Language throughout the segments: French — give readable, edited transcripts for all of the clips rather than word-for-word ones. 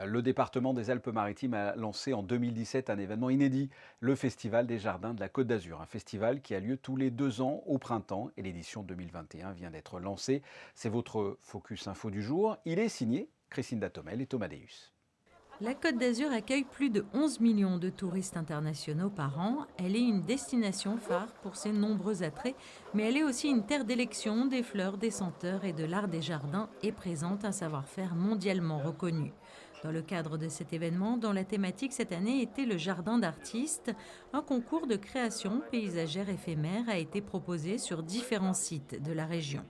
Le département des Alpes-Maritimes a lancé en 2017 un événement inédit, le Festival des Jardins de la Côte d'Azur. Un festival qui a lieu tous les 2 ans au printemps et l'édition 2021 vient d'être lancée. C'est votre Focus Info du jour. Il est signé Christine Datomel et Thomas Deus. La Côte d'Azur accueille plus de 11 millions de touristes internationaux par an. Elle est une destination phare pour ses nombreux attraits, mais elle est aussi une terre d'élection des fleurs, des senteurs et de l'art des jardins et présente un savoir-faire mondialement reconnu. Dans le cadre de cet événement, dont la thématique cette année était le jardin d'artistes, un concours de création paysagère éphémère a été proposé sur différents sites de la région.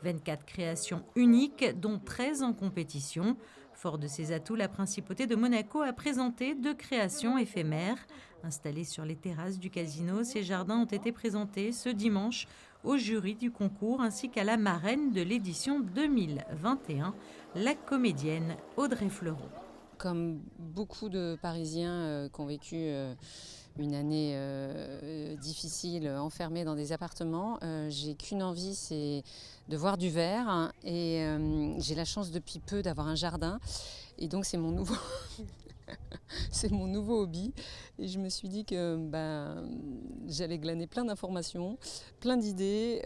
24 créations uniques, dont 13 en compétition. Fort de ses atouts, la principauté de Monaco a présenté 2 créations éphémères. Installées sur les terrasses du casino, ces jardins ont été présentés ce dimanche au jury du concours ainsi qu'à la marraine de l'édition 2021, la comédienne Audrey Fleurot. Comme beaucoup de Parisiens qui ont vécu une année difficile, enfermés dans des appartements, j'ai qu'une envie, c'est de voir du vert. Hein, et j'ai la chance depuis peu d'avoir un jardin. Et donc c'est mon nouveau, c'est mon nouveau hobby. Et je me suis dit que j'allais glaner plein d'informations, plein d'idées.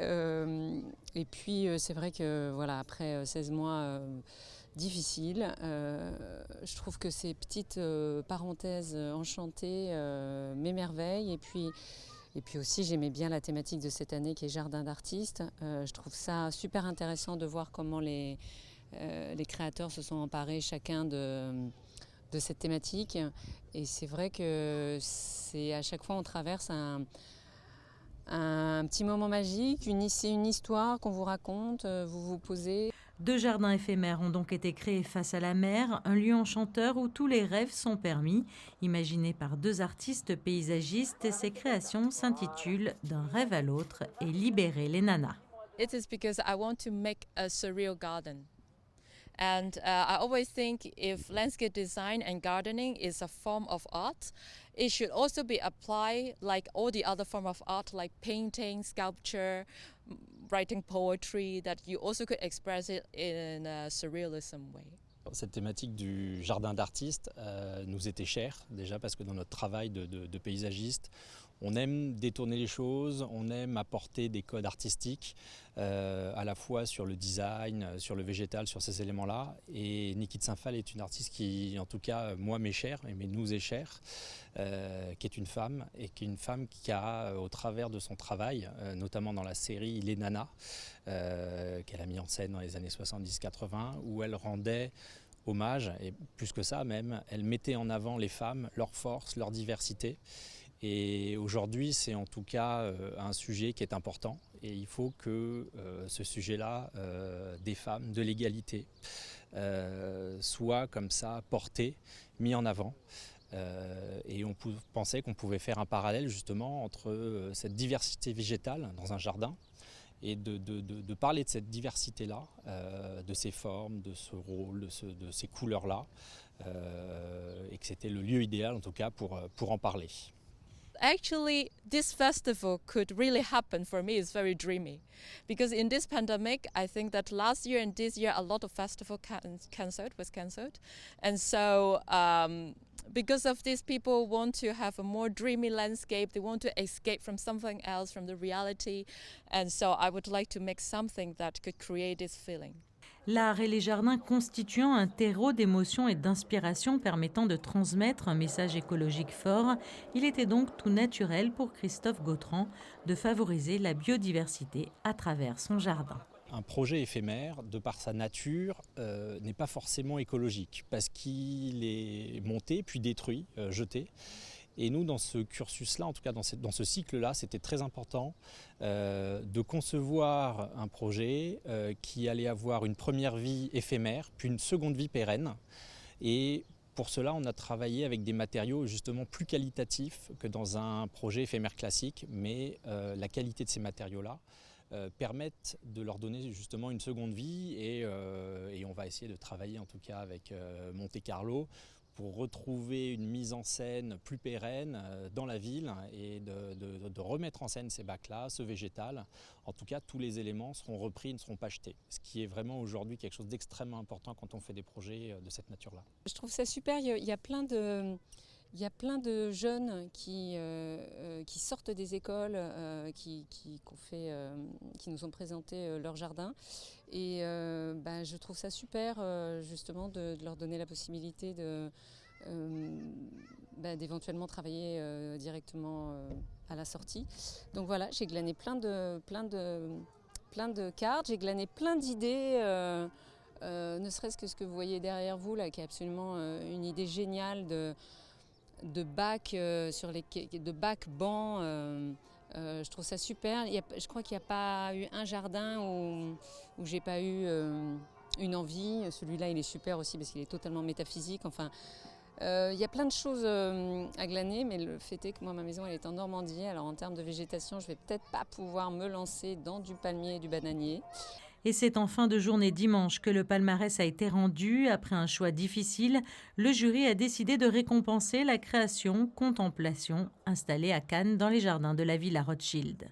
Et puis c'est vrai que voilà, après 16 mois difficiles, je trouve que ces petites parenthèses enchantées m'émerveillent. Et puis aussi, j'aimais bien la thématique de cette année qui est Jardin d'artistes. Je trouve ça super intéressant de voir comment les créateurs se sont emparés chacun de cette thématique. Et c'est vrai que c'est à chaque fois on traverse un petit moment magique, c'est une histoire qu'on vous raconte, vous vous posez. 2 jardins éphémères ont donc été créés face à la mer, un lieu enchanteur où tous les rêves sont permis. Imaginé par 2 artistes paysagistes, ces créations s'intitulent D'un rêve à l'autre et Libérer les nanas. It is because I want to make a surreal garden. And I always think if landscape design and gardening is a form of art, it should also be applied like all the other form of art, like painting, sculpture, writing poetry, that you also could express it in a surrealism way. Cette thématique du jardin d'artistes nous était chère, déjà parce que dans notre travail de paysagiste, on aime détourner les choses, on aime apporter des codes artistiques, à la fois sur le design, sur le végétal, sur ces éléments-là. Et Niki de Saint-Phal est une artiste qui, en tout cas, moi m'est chère, et nous est chère, qui est une femme, et qui est une femme qui a, au travers de son travail, notamment dans la série Les Nanas, qu'elle a mis en scène dans les années 70-80, où elle rendait hommage, et plus que ça même, elle mettait en avant les femmes, leur force, leur diversité. Et aujourd'hui, c'est en tout cas un sujet qui est important. Et il faut que ce sujet-là, des femmes, de l'égalité, soit comme ça porté, mis en avant. Et on pensait qu'on pouvait faire un parallèle justement entre cette diversité végétale dans un jardin et de parler de cette diversité-là, de ces formes, de ce rôle, de ces couleurs-là, et que c'était le lieu idéal en tout cas pour en parler. Actually, this festival could really happen for me is very dreamy, because in this pandemic, I think that last year and this year a lot of festival was cancelled, and so because of this, people want to have a more dreamy landscape. They want to escape from something else, from the reality, and so I would like to make something that could create this feeling. L'art et les jardins constituant un terreau d'émotions et d'inspiration permettant de transmettre un message écologique fort, il était donc tout naturel pour Christophe Gautran de favoriser la biodiversité à travers son jardin. Un projet éphémère, de par sa nature, n'est pas forcément écologique parce qu'il est monté, puis détruit, jeté. Et nous, dans ce cursus-là, en tout cas dans ce cycle-là, c'était très important de concevoir un projet qui allait avoir une première vie éphémère, puis une seconde vie pérenne. Et pour cela, on a travaillé avec des matériaux justement plus qualitatifs que dans un projet éphémère classique, mais la qualité de ces matériaux-là permettent de leur donner justement une seconde vie et on va essayer de travailler en tout cas avec Monte Carlo pour retrouver une mise en scène plus pérenne dans la ville et de remettre en scène ces bacs-là, ce végétal. En tout cas, tous les éléments seront repris, ne seront pas jetés, ce qui est vraiment aujourd'hui quelque chose d'extrêmement important quand on fait des projets de cette nature-là. Je trouve ça super, il y a plein de jeunes qui sortent des écoles, qui nous ont présenté leur jardin. Et je trouve ça super justement de leur donner la possibilité d'éventuellement travailler directement à la sortie. Donc voilà, j'ai glané plein de cartes, j'ai glané plein d'idées. Ne serait-ce que ce que vous voyez derrière vous, là, qui est absolument une idée géniale de bacs de bacs bancs. Je trouve ça super. Je crois qu'il n'y a pas eu un jardin où j'ai pas eu une envie. Celui-là, il est super aussi parce qu'il est totalement métaphysique. Enfin, il y a plein de choses à glaner, mais le fait est que moi, ma maison, elle est en Normandie. Alors en termes de végétation, je vais peut-être pas pouvoir me lancer dans du palmier et du bananier. Et c'est en fin de journée dimanche que le palmarès a été rendu. Après un choix difficile, le jury a décidé de récompenser la création Contemplation installée à Cannes dans les jardins de la Villa Rothschild.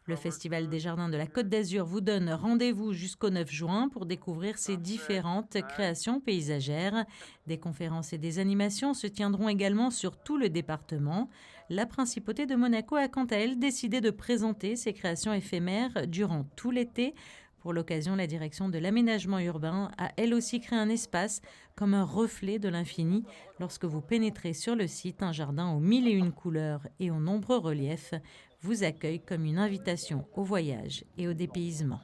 Le Festival des Jardins de la Côte d'Azur vous donne rendez-vous jusqu'au 9 juin pour découvrir ces différentes créations paysagères. Des conférences et des animations se tiendront également sur tout le département. La Principauté de Monaco a quant à elle décidé de présenter ses créations éphémères durant tout l'été. Pour l'occasion, la direction de l'aménagement urbain a elle aussi créé un espace comme un reflet de l'infini. Lorsque vous pénétrez sur le site, un jardin aux 1001 couleurs et aux nombreux reliefs vous accueille comme une invitation au voyage et au dépaysement.